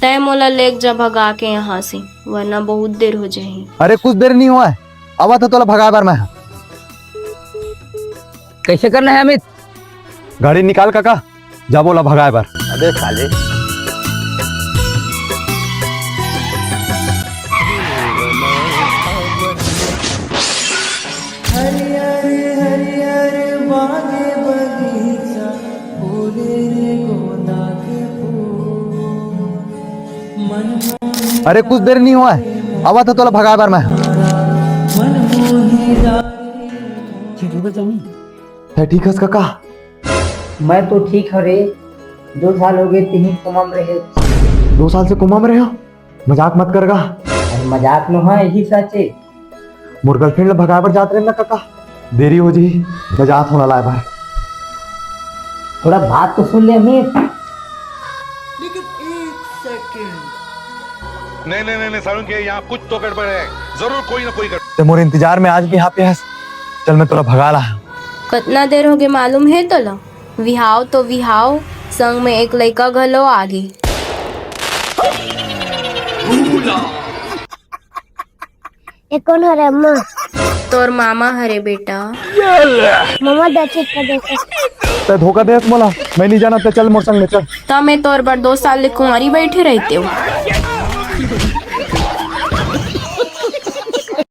तय मोला लेक जा भगा के यहाँ से, वरना बहुत देर हो जाही। अरे कुछ देर नहीं हुआ है, आवा था तोला भगा बार मैं। कैसे करना है अमित? गाड़ी निकाल काका, जा बोला भगाए बार। अबे साले, अरे कुछ देर नहीं हुआ है, आवा था तोला भगाए बार मैं। ठीक है काका। मैं तो ठीक है रे। 2 साल हो गए तीन कोमा में रहे। 2 साल से कोमा में रहे हो? मजाक मत करगा। अरे मजाक न है, यही सच है। मोर गर्लफ्रेंड भगाए पर जाते रहे ना काका, देरी हो जी, मजाक होना लाए बार। थोड़ा बात तो सुन ले अमित। लेकिन 1 सेकंड। नहीं सारुण के यहाँ कुछ तो गड़बड़ है, जरूर कोई ना कोई गड़बड़। मोर इंतजार में आज भी यहाँ पे है। चल मैं तोला भगा ला। कितना देर हो गए मालूम है तोला? विहाव तो विहाव, संग में एक लड़का घलो आगे। ये कौन है रे अम्मा? तोर मामा हरे बेटा। मामा दचे का देखो। ते धोखा दे मोला, मैं नहीं जाना। ते चल मोर संग में चल। तब मैं तोर पर 2 साल ले कुंवारी बैठे रहते हो।